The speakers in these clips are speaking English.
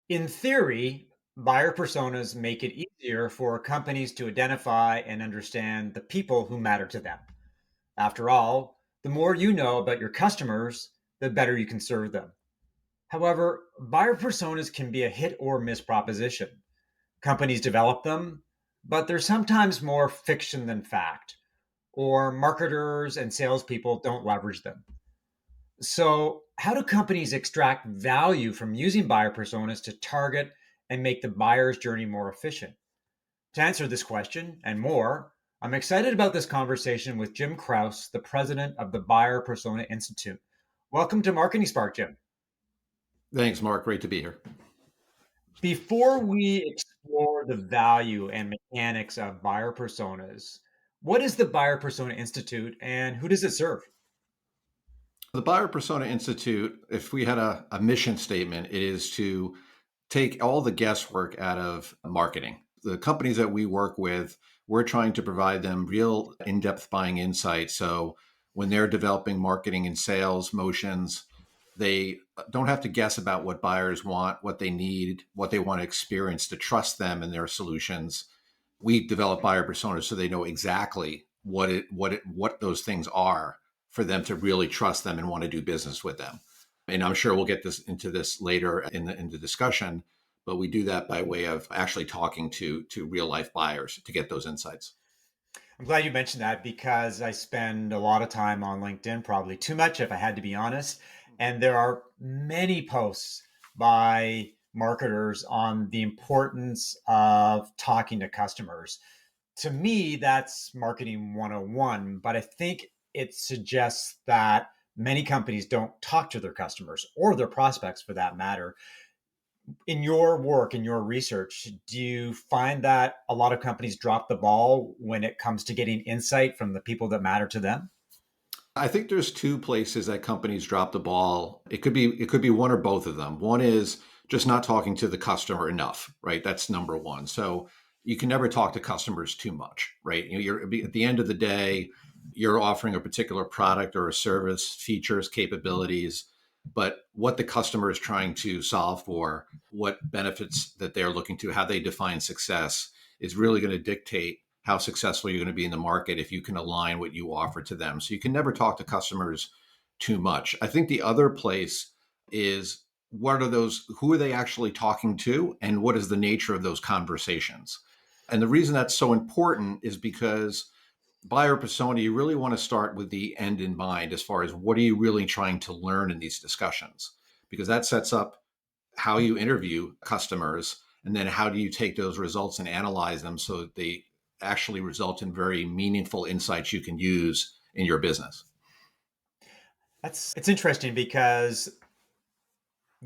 In theory, buyer personas make it easier for companies to identify and understand the people who matter to them. After all, the more you know about your customers, the better you can serve them. However, buyer personas can be a hit or miss proposition. Companies develop them, but they're sometimes more fiction than fact, or marketers and salespeople don't leverage them. So, how do companies extract value from using buyer personas to target and make the buyer's journey more efficient? To answer this question and more, I'm excited about this conversation with Jim Kraus, the president of the Buyer Persona Institute. Welcome to Marketing Spark, Jim. Thanks, Mark. Great to be here. Before we explore the value and mechanics of buyer personas, what is the Buyer Persona Institute and who does it serve? The Buyer Persona Institute, if we had a mission statement, it is to take all the guesswork out of marketing. The companies that we work with, we're trying to provide them real in depth buying insight. So when they're developing marketing and sales motions, they don't have to guess about what buyers want, what they need, what they want to experience to trust them and their solutions. We develop buyer personas so they know exactly what those things are for them to really trust them and want to do business with them. And I'm sure we'll get this later in the discussion, but we do that by way of actually talking to real life buyers to get those insights. I'm glad you mentioned that because I spend a lot of time on LinkedIn, probably too much if I had to be honest. And there are many posts by marketers on the importance of talking to customers. To me, that's marketing 101, but I think it suggests that many companies don't talk to their customers or their prospects for that matter. In your work, in your research, do you find that a lot of companies drop the ball when it comes to getting insight from the people that matter to them? I think there's two places that companies drop the ball. It could be one or both of them. One is just not talking to the customer enough, right? That's number one. So you can never talk to customers too much, right? You're at the end of the day, you're offering a particular product or a service, features, capabilities, but what the customer is trying to solve for, what benefits that they're looking to, how they define success is really going to dictate how successful you're going to be in the market if you can align what you offer to them. So you can never talk to customers too much. I think the other place is who are they actually talking to and what is the nature of those conversations? And the reason that's so important is because buyer persona, you really want to start with the end in mind as far as what are you really trying to learn in these discussions? Because that sets up how you interview customers and then how do you take those results and analyze them so that they actually result in very meaningful insights you can use in your business. That's it's interesting because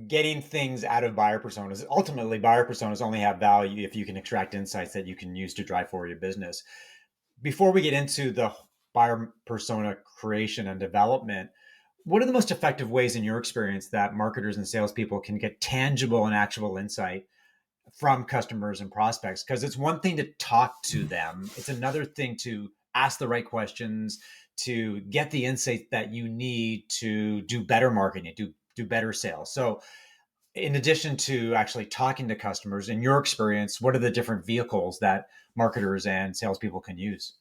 getting things out of buyer personas, ultimately buyer personas only have value if you can extract insights that you can use to drive forward your business. Before we get into the buyer persona creation and development, what are the most effective ways in your experience that marketers and salespeople can get tangible and actual insight from customers and prospects? Because it's one thing to talk to them, it's another thing to ask the right questions, to get the insight that you need to do better marketing, do better sales. So, in addition to actually talking to customers, in your experience, what are the different vehicles that marketers and salespeople can use?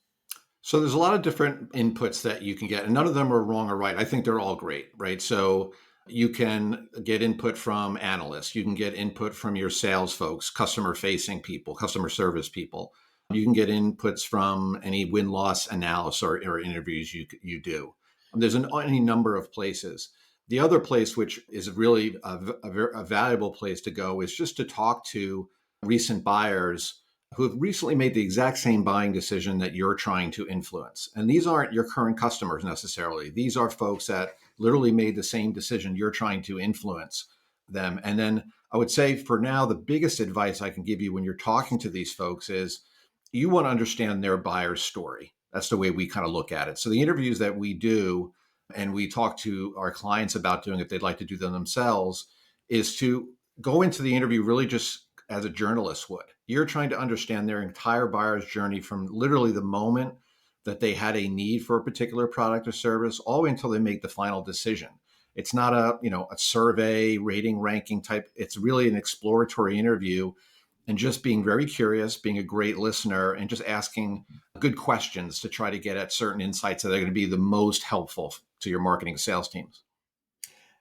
So there's a lot of different inputs that you can get, and none of them are wrong or right. I think they're all great, right? So you can get input from analysts, you can get input from your sales folks, customer facing people, customer service people. You can get inputs from any win loss analysis or interviews you do. There's any number of places. The other place, which is really a valuable place to go, is just to talk to recent buyers who have recently made the exact same buying decision that you're trying to influence. And these aren't your current customers necessarily. These are folks that literally made the same decision you're trying to influence them. And then I would say for now, the biggest advice I can give you when you're talking to these folks is you want to understand their buyer's story. That's the way we kind of look at it. So the interviews that we do, and we talk to our clients about doing if they'd like to do them themselves, is to go into the interview really just as a journalist would. You're trying to understand their entire buyer's journey from literally the moment that they had a need for a particular product or service all the way until they make the final decision. It's not a survey rating ranking type. It's really an exploratory interview, and just being very curious, being a great listener, and just asking good questions to try to get at certain insights that are going to be the most helpful to your marketing sales teams.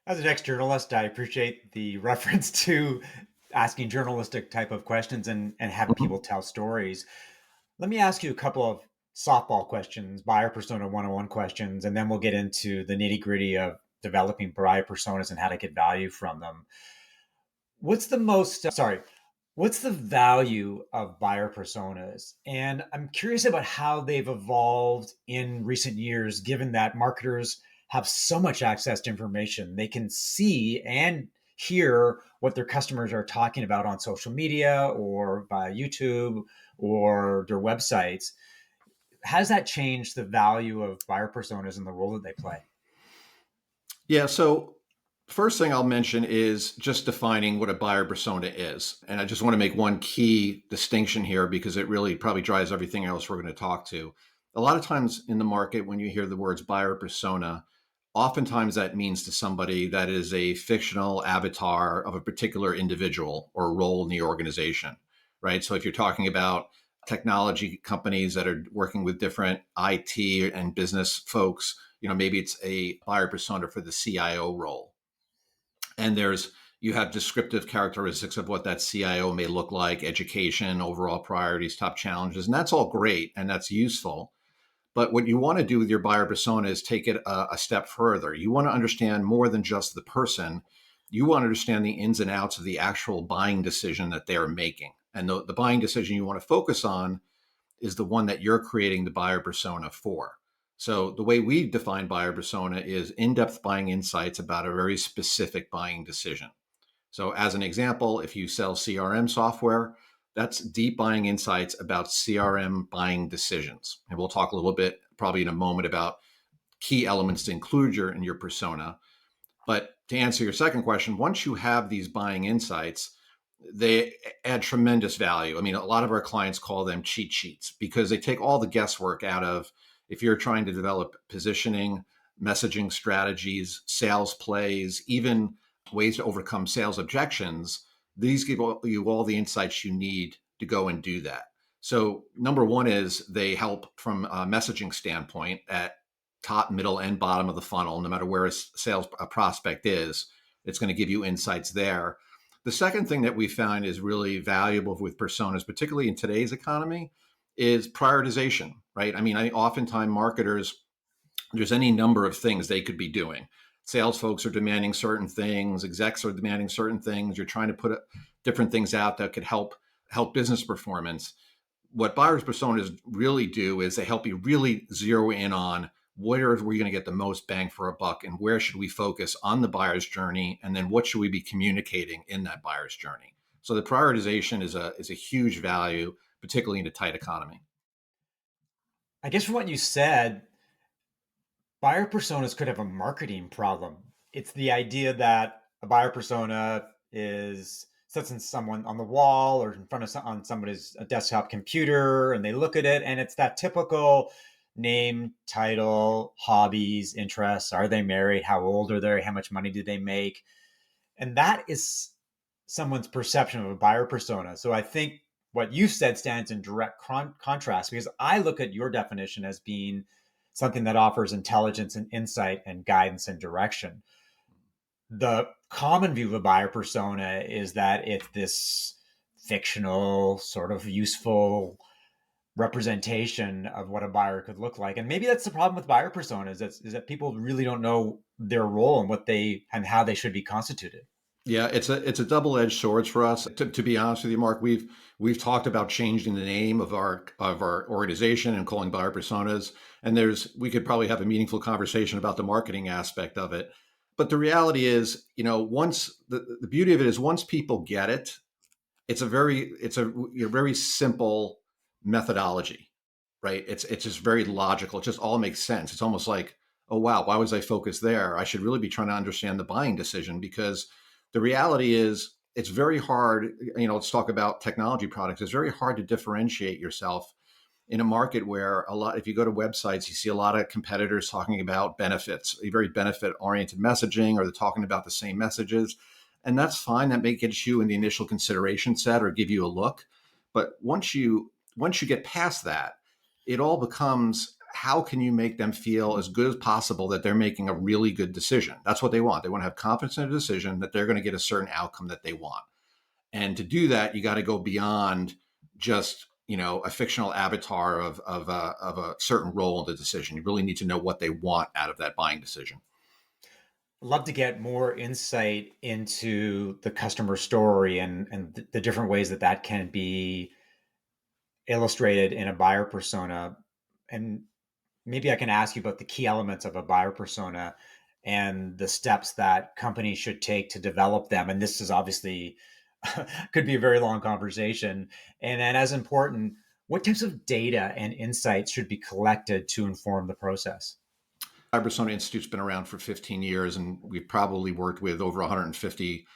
As an ex-journalist, I appreciate the reference to asking journalistic type of questions and having people Mhm. tell stories. Let me ask you a couple of softball questions, buyer persona 101 questions, and then we'll get into the nitty gritty of developing buyer personas and how to get value from them. What's the most, sorry, what's the value of buyer personas? And I'm curious about how they've evolved in recent years, given that marketers have so much access to information. They can see and hear what their customers are talking about on social media or via YouTube or their websites. Has that changed the value of buyer personas and the role that they play? Yeah. So, first thing I'll mention is just defining what a buyer persona is. And I just want to make one key distinction here because it really probably drives everything else we're going to talk to. A lot of times in the market, when you hear the words buyer persona, oftentimes that means to somebody that is a fictional avatar of a particular individual or role in the organization, right? So, if you're talking about technology companies that are working with different IT and business folks, maybe it's a buyer persona for the CIO role. And you have descriptive characteristics of what that CIO may look like, education, overall priorities, top challenges. And that's all great and that's useful. But what you want to do with your buyer persona is take it a step further. You want to understand more than just the person. You want to understand the ins and outs of the actual buying decision that they're making. And the buying decision you want to focus on is the one that you're creating the buyer persona for. So the way we define buyer persona is in-depth buying insights about a very specific buying decision. So as an example, if you sell CRM software, that's deep buying insights about CRM buying decisions. And we'll talk a little bit probably in a moment about key elements to include in your persona. But to answer your second question, once you have these buying insights, they add tremendous value. I mean, a lot of our clients call them cheat sheets because they take all the guesswork out of if you're trying to develop positioning, messaging strategies, sales plays, even ways to overcome sales objections. These give you all the insights you need to go and do that. So, number one is they help from a messaging standpoint at top, middle, and bottom of the funnel, no matter where a prospect is. It's going to give you insights there. The second thing that we found is really valuable with personas, particularly in today's economy, is prioritization, right? I mean, oftentimes marketers, there's any number of things they could be doing. Sales folks are demanding certain things, execs are demanding certain things. You're trying to put different things out that could help business performance. What buyers personas really do is they help you really zero in on where are we going to get the most bang for a buck and where should we focus on the buyer's journey, and then what should we be communicating in that buyer's journey. So the prioritization is a huge value, particularly in a tight economy. I guess from what you said, buyer personas could have a marketing problem. It's the idea that a buyer persona is sits in someone on the wall or in front of on somebody's a desktop computer, and they look at it, and it's that typical name, title, hobbies, interests. Are they married? How old are they? How much money do they make? And that is someone's perception of a buyer persona. So I think what you said stands in direct contrast because I look at your definition as being something that offers intelligence and insight and guidance and direction. The common view of a buyer persona is that it's this fictional, sort of useful representation of what a buyer could look like. And maybe that's the problem with buyer personas is that people really don't know their role and what they and how they should be constituted. Yeah, it's a double-edged sword for us. To be honest with you, Mark, we've talked about changing the name of our organization and calling buyer personas. And we could probably have a meaningful conversation about the marketing aspect of it. But the reality is, once the beauty of it is once people get it, it's a very simple methodology, right? It's just very logical. It just all makes sense. It's almost like, oh wow, why was I focused there? I should really be trying to understand the buying decision because the reality is it's very hard. Let's talk about technology products. It's very hard to differentiate yourself in a market where if you go to websites, you see a lot of competitors talking about benefits, a very benefit oriented messaging, or they're talking about the same messages. And that's fine. That may get you in the initial consideration set or give you a look. But once you get past that, it all becomes, how can you make them feel as good as possible that they're making a really good decision? That's what they want. They want to have confidence in a decision that they're going to get a certain outcome that they want. And to do that, you got to go beyond just, a fictional avatar of a certain role in the decision. You really need to know what they want out of that buying decision. I'd love to get more insight into the customer story and the different ways that that can be illustrated in a buyer persona. And maybe I can ask you about the key elements of a buyer persona and the steps that companies should take to develop them. And this is obviously could be a very long conversation. And as important, what types of data and insights should be collected to inform the process? Cybersona Institute's been around for 15 years, and we've probably worked with over 150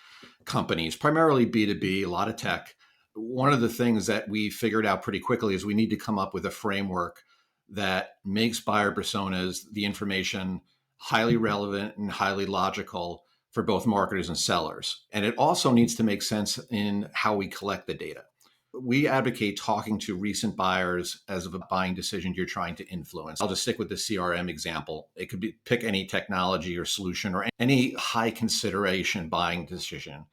companies, primarily B2B, a lot of tech. One of the things that we figured out pretty quickly is we need to come up with a framework that makes buyer personas, the information, highly relevant and highly logical for both marketers and sellers. And it also needs to make sense in how we collect the data. We advocate talking to recent buyers as of a buying decision you're trying to influence. I'll just stick with the CRM example. It could be pick any technology or solution or any high consideration buying decision.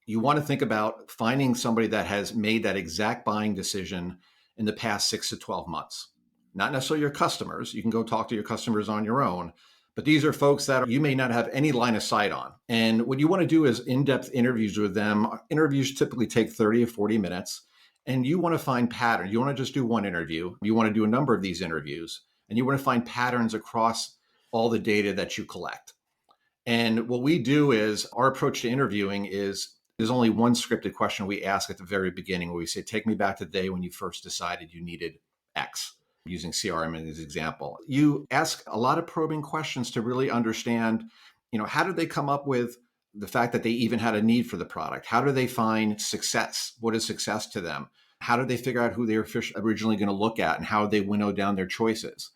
You want to think about finding somebody that has made that exact buying decision in the past 6 to 12 months. Not necessarily your customers. You can go talk to your customers on your own, but these are folks that you may not have any line of sight on. And what you want to do is in-depth interviews with them. Interviews typically take 30 or 40 minutes. And you want to find patterns. You want to just do one interview. You want to do a number of these interviews. And you want to find patterns across all the data that you collect. And what we do is, our approach to interviewing is, there's only one scripted question we ask at the very beginning, where we say, take me back to the day when you first decided you needed X, using CRM as an example. You ask a lot of probing questions to really understand, how did they come up with the fact that they even had a need for the product? How do they find success? What is success to them? How did they figure out who they were originally going to look at, and how they winnow down their choices?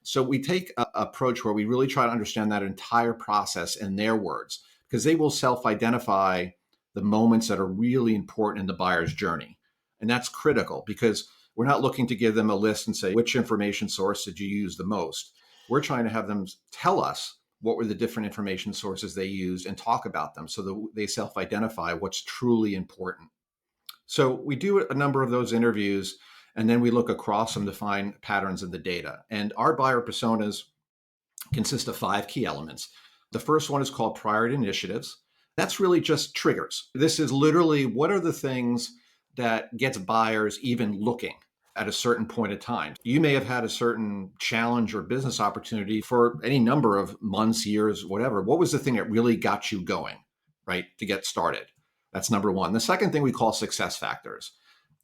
So we take an approach where we really try to understand that entire process in their words, because they will self-identify the moments that are really important in the buyer's journey. And that's critical, because we're not looking to give them a list and say, which information source did you use the most? We're trying to have them tell us what were the different information sources they used and talk about them, so that they self-identify what's truly important. So we do a number of those interviews, and then we look across them to find patterns in the data. And our buyer personas consist of 5 key elements. The first one is called priority initiatives. That's really just triggers. This is literally, what are the things that gets buyers even looking at a certain point of time? You may have had a certain challenge or business opportunity for any number of months, years, whatever. What was the thing that really got you going, right, to get started? That's number one. The second thing we call success factors.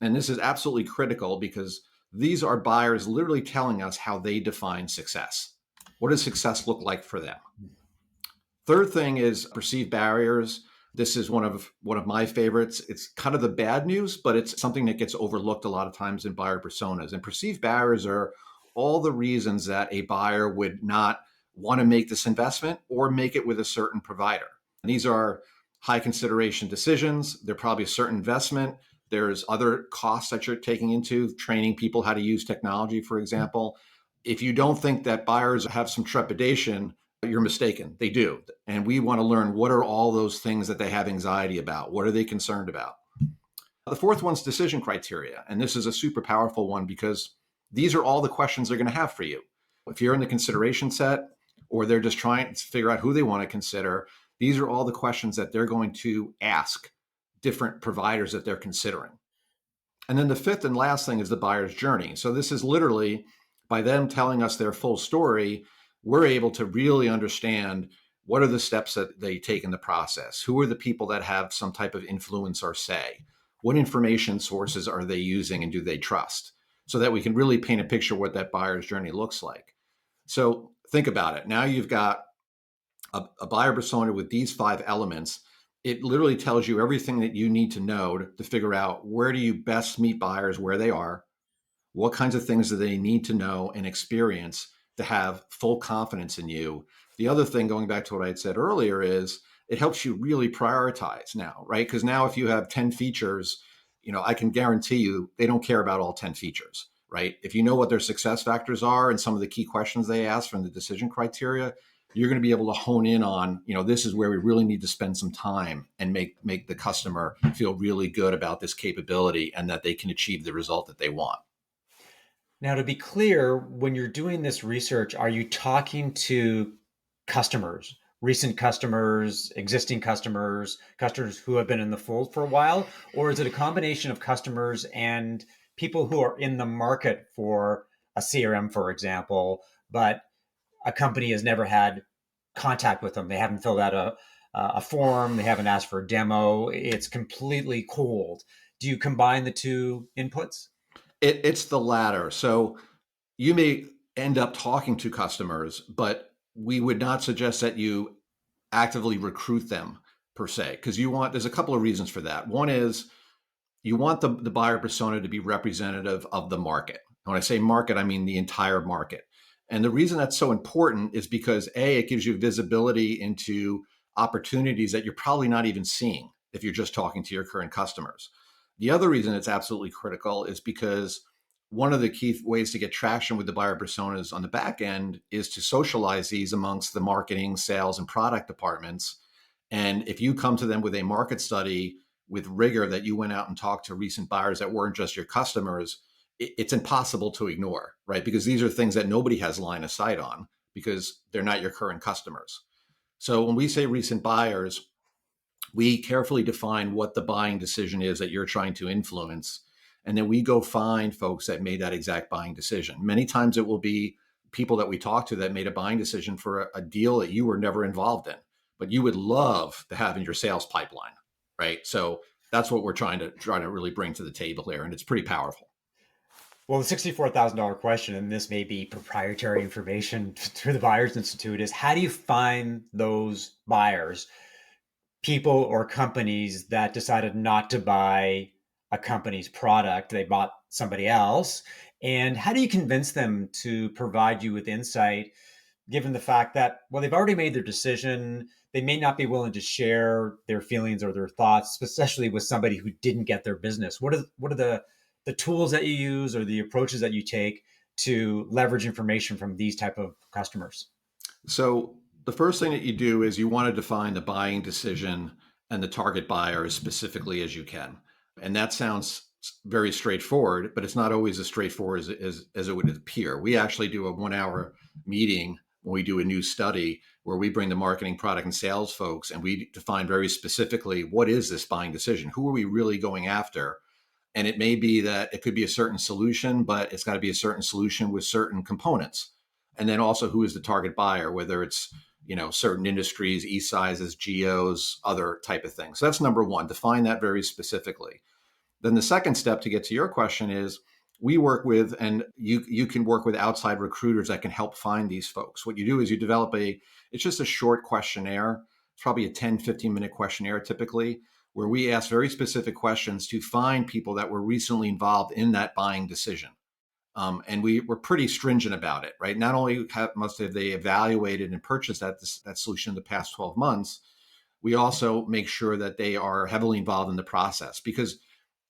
And this is absolutely critical, because these are buyers literally telling us how they define success. What does success look like for them? Third thing is perceived barriers. This is one of my favorites. It's kind of the bad news, but it's something that gets overlooked a lot of times in buyer personas. And perceived barriers are all the reasons that a buyer would not want to make this investment or make it with a certain provider. And these are high consideration decisions. They're probably a certain investment. There's other costs that you're taking into training people how to use technology, for example. If you don't think that buyers have some trepidation, you're mistaken. They do. And we want to learn, what are all those things that they have anxiety about? What are they concerned about? The fourth one's decision criteria. And this is a super powerful one, because these are all the questions they're going to have for you. If you're in the consideration set, or they're just trying to figure out who they want to consider, these are all the questions that they're going to ask different providers that they're considering. And then the fifth and last thing is the buyer's journey. So this is literally, by them telling us their full story, we're able to really understand what are the steps that they take in the process. Who are the people that have some type of influence or say? What information sources are they using, and do they trust? So that we can really paint a picture of what that buyer's journey looks like. So think about it. Now you've got a buyer persona with these 5 elements. It literally tells you everything that you need to know to figure out, where do you best meet buyers where they are? What kinds of things do they need to know and experience to have full confidence in you? The other thing, going back to what I had said earlier, is it helps you really prioritize now, right? Because now if you have 10 features, I can guarantee you they don't care about all 10 features, right? If you know what their success factors are and some of the key questions they ask from the decision criteria, you're going to be able to hone in on, this is where we really need to spend some time and make the customer feel really good about this capability and that they can achieve the result that they want. Now, to be clear, when you're doing this research, are you talking to customers, recent customers, existing customers, customers who have been in the fold for a while? Or is it a combination of customers and people who are in the market for a CRM, for example, but a company has never had contact with them? They haven't filled out a form, they haven't asked for a demo, it's completely cold. Do you combine the two inputs? It's the latter. So you may end up talking to customers, but we would not suggest that you actively recruit them per se, because there's a couple of reasons for that. One is you want the buyer persona to be representative of the market. When I say market, I mean the entire market. And the reason that's so important is because A, it gives you visibility into opportunities that you're probably not even seeing if you're just talking to your current customers. The other reason it's absolutely critical is because one of the key ways to get traction with the buyer personas on the back end is to socialize these amongst the marketing, sales, and product departments. And if you come to them with a market study with rigor that you went out and talked to recent buyers that weren't just your customers, it's impossible to ignore, right? Because these are things that nobody has line of sight on because they're not your current customers. So when we say recent buyers, we carefully define what the buying decision is that you're trying to influence. And then we go find folks that made that exact buying decision. Many times it will be people that we talk to that made a buying decision for a deal that you were never involved in, but you would love to have in your sales pipeline, right? So that's what we're trying to really bring to the table here. And it's pretty powerful. Well, the $64,000 question, and this may be proprietary information through the Buyers Institute, is how do you find those buyers, people or companies that decided not to buy a company's product, they bought somebody else? And how do you convince them to provide you with insight, given the fact that, well, they've already made their decision? They may not be willing to share their feelings or their thoughts, especially with somebody who didn't get their business. What are the tools that you use or the approaches that you take to leverage information from these type of customers? So the first thing that you do is you want to define the buying decision and the target buyer as specifically as you can. And that sounds very straightforward, but it's not always as straightforward as it would appear. We actually do a 1 hour meeting when we do a new study where we bring the marketing, product, and sales folks, and we define very specifically what is this buying decision? Who are we really going after? And it may be that it could be a certain solution, but it's got to be a certain solution with certain components. And then also who is the target buyer, whether it's, certain industries, e sizes, geos, other type of things. So that's number one, define that very specifically. Then the second step to get to your question is we work with, and you can work with outside recruiters that can help find these folks. What you do is you develop it's just a short questionnaire. It's probably a 10-15 minute questionnaire typically, where we ask very specific questions to find people that were recently involved in that buying decision. And we're pretty stringent about it, right? Not only must have they evaluated and purchased that solution in the past 12 months, we also make sure that they are heavily involved in the process because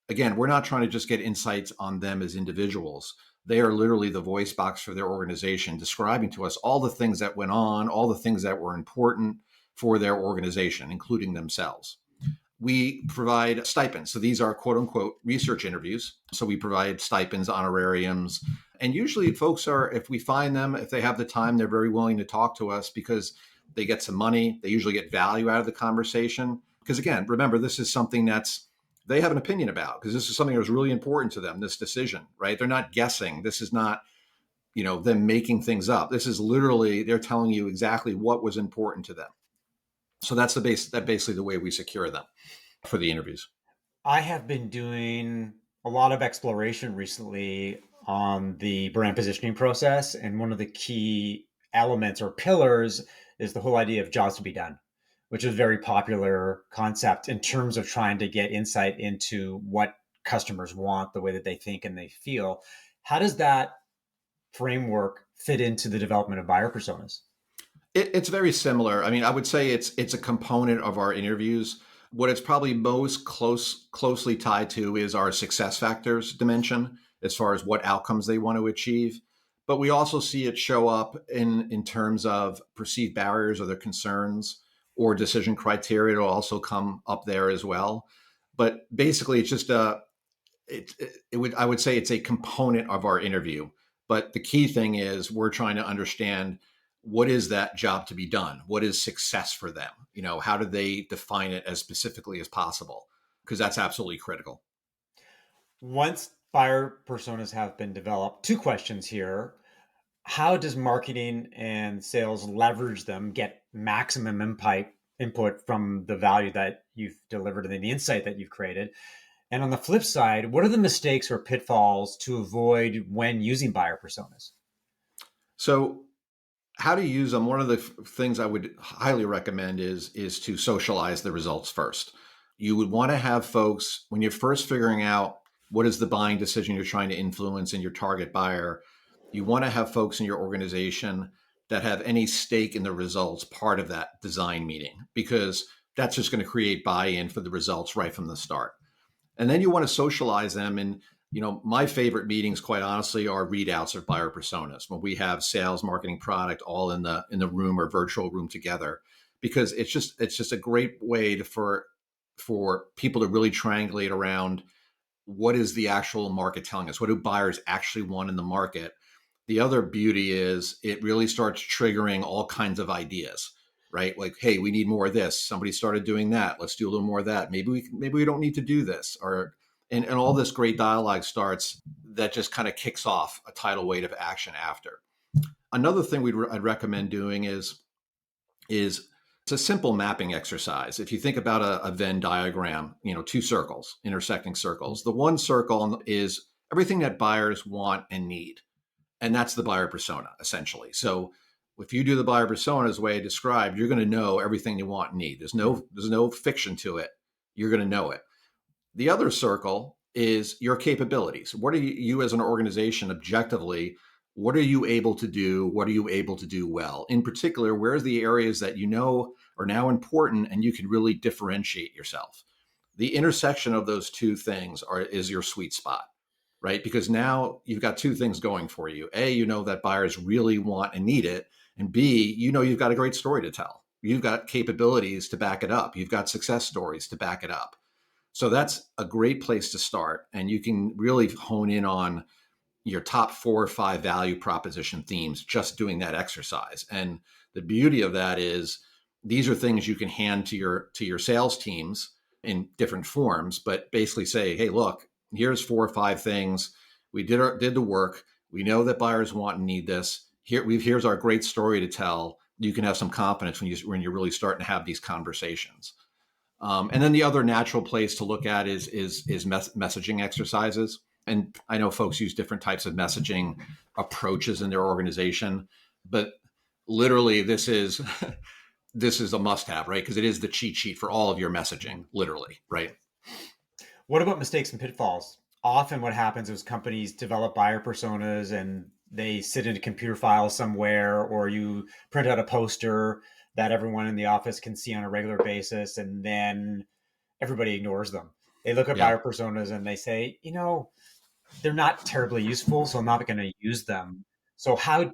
again, we're not trying to just get insights on them as individuals. They are literally the voice box for their organization, describing to us all the things that went on, all the things that were important for their organization, including themselves. We provide stipends. So these are quote unquote research interviews. So we provide stipends, honorariums. And usually folks if we find them, if they have the time, they're very willing to talk to us because they get some money. They usually get value out of the conversation. Because again, remember, this is something they have an opinion about because this is something that was really important to them, this decision, right? They're not guessing. This is not, them making things up. This is literally, they're telling you exactly what was important to them. So that's basically the way we secure them for the interviews. I have been doing a lot of exploration recently on the brand positioning process. And one of the key elements or pillars is the whole idea of jobs to be done, which is a very popular concept in terms of trying to get insight into what customers want, the way that they think and they feel. How does that framework fit into the development of buyer personas? It's very similar. I mean, I would say it's a component of our interviews. What it's probably most closely tied to is our success factors dimension, as far as what outcomes they want to achieve. But we also see it show up in terms of perceived barriers or their concerns or decision criteria. It'll also come up there as well. But basically, it's just it would I would say it's a component of our interview. But the key thing is we're trying to understand what is that job to be done? What is success for them? How do they define it as specifically as possible? Because that's absolutely critical. Once buyer personas have been developed, two questions here. How does marketing and sales leverage them, get maximum input from the value that you've delivered and the insight that you've created? And on the flip side, what are the mistakes or pitfalls to avoid when using buyer personas? So how to use them? One of the things I would highly recommend is to socialize the results first. You would want to have folks when you're first figuring out what is the buying decision you're trying to influence in your target buyer. You want to have folks in your organization that have any stake in the results part of that design meeting, because that's just going to create buy-in for the results right from the start. And then you want to socialize them. And my favorite meetings, quite honestly, are readouts of buyer personas when we have sales, marketing, product all in the room or virtual room together, because it's just a great way for people to really triangulate around what is the actual market telling us, what do buyers actually want in the market. The other beauty is it really starts triggering all kinds of ideas, right? Like, hey, we need more of this. Somebody started doing that. Let's do a little more of that. Maybe we don't need to do this, or and all this great dialogue starts that just kind of kicks off a tidal wave of action after. Another thing I'd recommend doing is it's a simple mapping exercise. If you think about a Venn diagram, two circles, intersecting circles. The one circle is everything that buyers want and need, and that's the buyer persona essentially. So if you do the buyer persona as the way I described, you're going to know everything you want and need. There's no fiction to it. You're going to know it. The other circle is your capabilities. What are you as an organization objectively? What are you able to do? What are you able to do well? In particular, where's the areas that are now important and you can really differentiate yourself? The intersection of those two things is your sweet spot, right? Because now you've got two things going for you. A, that buyers really want and need it. And B, you've got a great story to tell. You've got capabilities to back it up. You've got success stories to back it up. So that's a great place to start. And you can really hone in on your top 4 or 5 value proposition themes just doing that exercise. And the beauty of that is these are things you can hand to your sales teams in different forms, but basically say, hey, look, here's 4 or 5 things. We did the work. We know that buyers want and need this. Here's our great story to tell. You can have some confidence when you're really starting to have these conversations. And then the other natural place to look at is messaging exercises. And I know folks use different types of messaging approaches in their organization, but literally this is this is a must-have, right? Because it is the cheat sheet for all of your messaging, literally, right? What about mistakes and pitfalls? Often, what happens is companies develop buyer personas and they sit in a computer file somewhere, or you print out a poster that everyone in the office can see on a regular basis, and then everybody ignores them. They look at Yeah. buyer personas and they say, they're not terribly useful, so I'm not going to use them. So how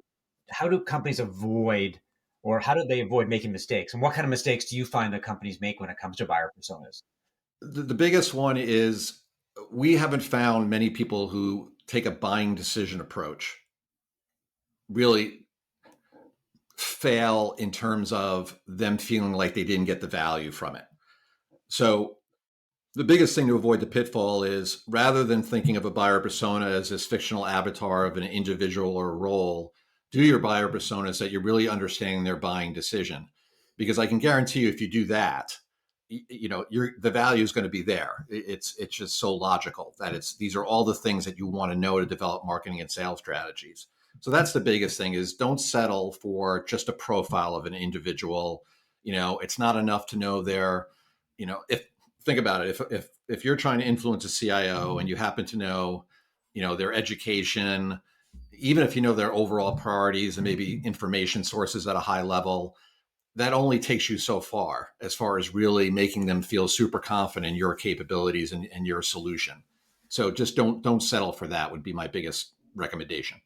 do companies avoid, or how do they avoid making mistakes? And what kind of mistakes do you find that companies make when it comes to buyer personas? The biggest one is we haven't found many people who take a buying decision approach really fail in terms of them feeling like they didn't get the value from it. So the biggest thing to avoid the pitfall is rather than thinking of a buyer persona as this fictional avatar of an individual or a role, do your buyer personas that you're really understanding their buying decision. Because I can guarantee you, if you do that, the value is going to be there. It's just so logical that these are all the things that you want to know to develop marketing and sales strategies. So that's the biggest thing: is don't settle for just a profile of an individual. It's not enough to know if think about it. If you're trying to influence a CIO and you happen to know, their education, even if you know their overall priorities and maybe information sources at a high level, that only takes you so far as really making them feel super confident in your capabilities and your solution. So just don't settle for that would be my biggest recommendation.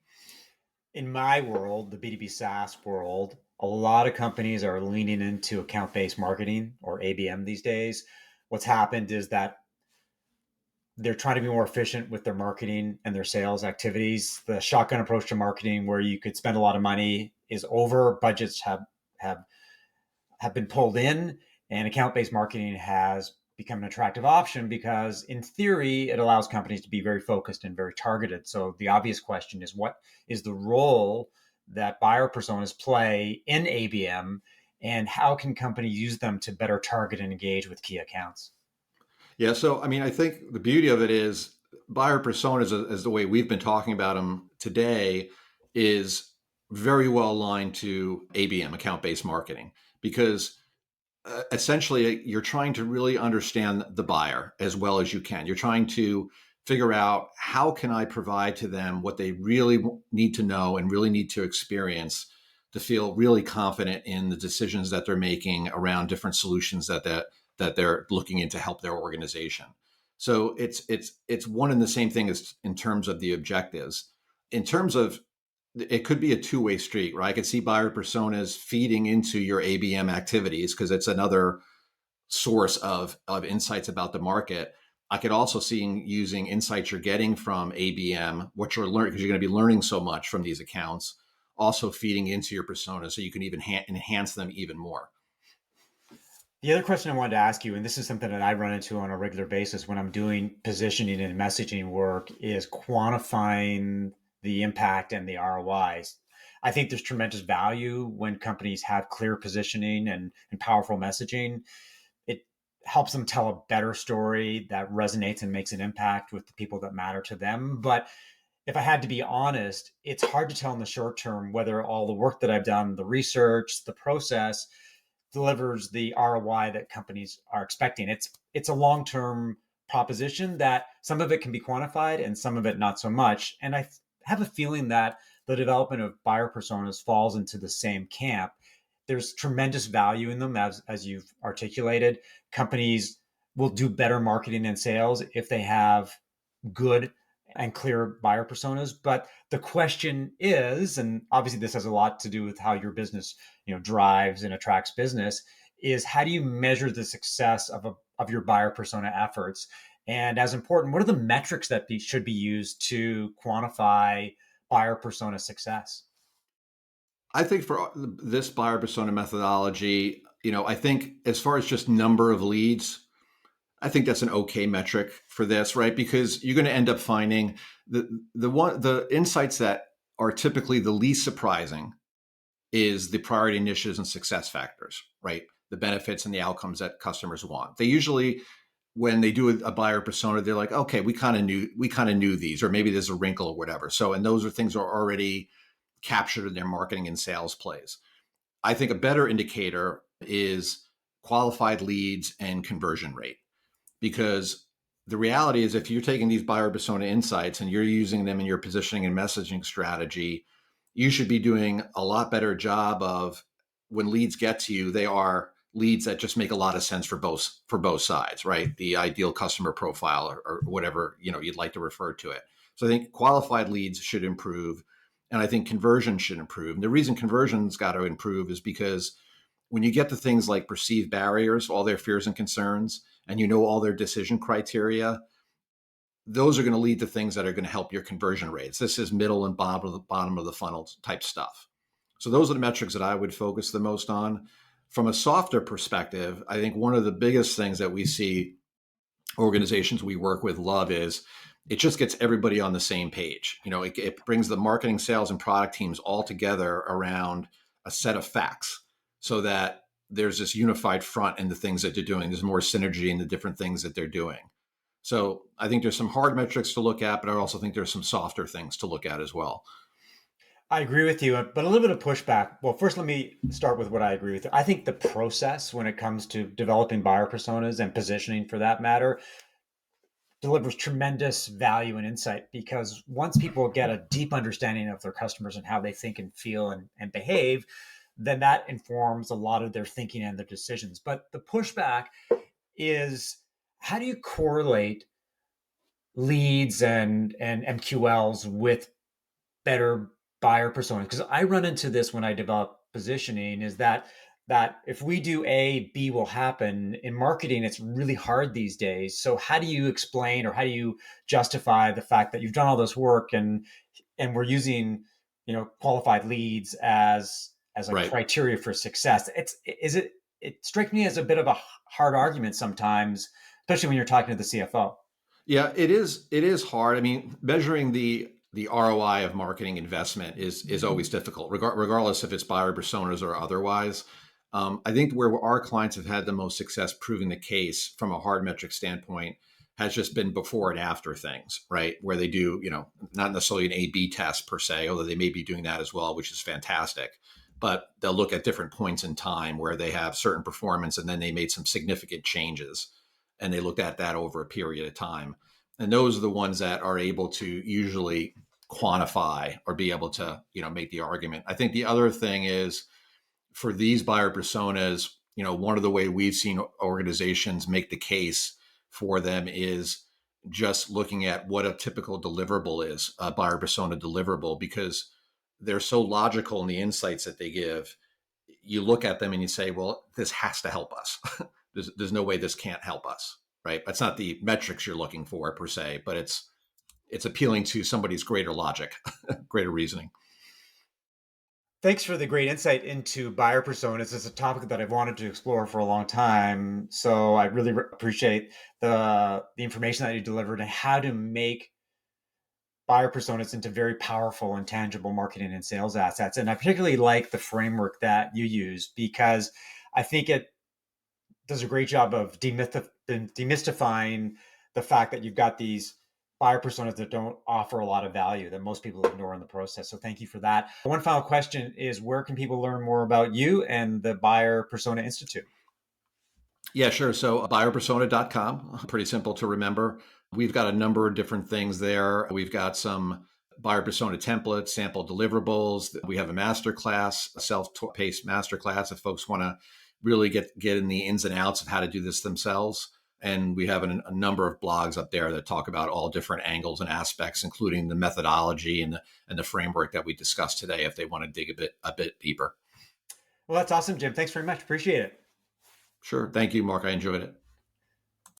In my world, the B2B SaaS world, a lot of companies are leaning into account based marketing or ABM these days. What's happened is that they're trying to be more efficient with their marketing and their sales activities. The shotgun approach to marketing, where you could spend a lot of money, is over. Budgets have have been pulled in, and account based marketing has become an attractive option because, in theory, it allows companies to be very focused and very targeted. So, the obvious question is, what is the role that buyer personas play in ABM, and how can companies use them to better target and engage with key accounts? Yeah. So, I mean, I think the beauty of it is buyer personas, as the way we've been talking about them today, is very well aligned to ABM, account based marketing, because essentially you're trying to really understand the buyer as well as you can. You're trying to figure out how can I provide to them what they really need to know and really need to experience to feel really confident in the decisions that they're making around different solutions that they're looking in to help their organization. So it's one and the same thing as in terms of the objectives. In terms of it could be a two-way street, right? I could see buyer personas feeding into your ABM activities because it's another source of insights about the market. I could also see using insights you're getting from ABM, what you're learning, because you're going to be learning so much from these accounts, also feeding into your persona so you can even enhance them even more. The other question I wanted to ask you, and this is something that I run into on a regular basis when I'm doing positioning and messaging work, is quantifying the impact and the ROIs. I think there's tremendous value when companies have clear positioning and powerful messaging. It helps them tell a better story that resonates and makes an impact with the people that matter to them. But if I had to be honest, it's hard to tell in the short term whether all the work that I've done, the research, the process, delivers the ROI that companies are expecting. It's a long term proposition that some of it can be quantified and some of it not so much. And I have a feeling that the development of buyer personas falls into the same camp. There's tremendous value in them, as you've articulated. Companies will do better marketing and sales if they have good and clear buyer personas. But the question is, and obviously this has a lot to do with how your business, drives and attracts business, is how do you measure the success of your buyer persona efforts? And as important, what are the metrics that should be used to quantify buyer persona success? I think for this buyer persona methodology, I think as far as just number of leads, I think that's an okay metric for this, right? Because you're going to end up finding the insights that are typically the least surprising is the priority initiatives and success factors, right? The benefits and the outcomes that customers want. They usually, when they do a buyer persona, they're like, okay, we kind of knew these, or maybe there's a wrinkle or whatever. So, and those are things that are already captured in their marketing and sales plays. I think a better indicator is qualified leads and conversion rate, because the reality is if you're taking these buyer persona insights and you're using them in your positioning and messaging strategy, you should be doing a lot better job of when leads get to you, they are leads that just make a lot of sense for both sides, right? The ideal customer profile or whatever you'd like to refer to it. So I think qualified leads should improve, and I think conversion should improve. And the reason conversion's got to improve is because when you get to things like perceived barriers, all their fears and concerns, and all their decision criteria, those are going to lead to things that are going to help your conversion rates. This is middle and bottom of the funnel type stuff. So those are the metrics that I would focus the most on. From a softer perspective, I think one of the biggest things that we see organizations we work with love is it just gets everybody on the same page. It brings the marketing, sales, and product teams all together around a set of facts so that there's this unified front in the things that they're doing. There's more synergy in the different things that they're doing. So I think there's some hard metrics to look at, but I also think there's some softer things to look at as well. I agree with you, but a little bit of pushback. Well, first, let me start with what I agree with. I think the process when it comes to developing buyer personas and positioning for that matter delivers tremendous value and insight because once people get a deep understanding of their customers and how they think and feel and behave, then that informs a lot of their thinking and their decisions. But the pushback is, how do you correlate leads and MQLs with better buyer personas? Because I run into this when I develop positioning, is that if we do A, B will happen. In marketing, it's really hard these days. So how do you explain, or how do you justify the fact that you've done all this work and we're using, qualified leads as a Right. criteria for success? It strikes me as a bit of a hard argument sometimes, especially when you're talking to the CFO. Yeah, it is. It is hard. I mean, measuring the ROI of marketing investment is always difficult, regardless if it's buyer personas or otherwise. I think where our clients have had the most success proving the case from a hard metric standpoint has just been before and after things, right? Where they do, not necessarily an A/B test per se, although they may be doing that as well, which is fantastic. But they'll look at different points in time where they have certain performance and then they made some significant changes, and they looked at that over a period of time. And those are the ones that are able to usually quantify or be able to, make the argument. I think the other thing is, for these buyer personas, one of the way we've seen organizations make the case for them is just looking at what a typical deliverable is, a buyer persona deliverable, because they're so logical in the insights that they give. You look at them and you say, well, this has to help us. There's no way this can't help us, right? That's not the metrics you're looking for per se, but it's appealing to somebody's greater logic, greater reasoning. Thanks for the great insight into buyer personas. It's a topic that I've wanted to explore for a long time. So I really appreciate the information that you delivered and how to make buyer personas into very powerful and tangible marketing and sales assets. And I particularly like the framework that you use because I think it does a great job of demystifying the fact that you've got these buyer personas that don't offer a lot of value that most people ignore in the process. So thank you for that. One final question is, where can people learn more about you and the Buyer Persona Institute? Yeah, sure. So buyerpersona.com, pretty simple to remember. We've got a number of different things there. We've got some buyer persona templates, sample deliverables. We have a masterclass, a self-paced masterclass if folks want to really get in the ins and outs of how to do this themselves. And we have a number of blogs up there that talk about all different angles and aspects, including the methodology and the framework that we discussed today, if they want to dig a bit deeper. Well, that's awesome, Jim. Thanks very much. Appreciate it. Sure. Thank you, Mark. I enjoyed it.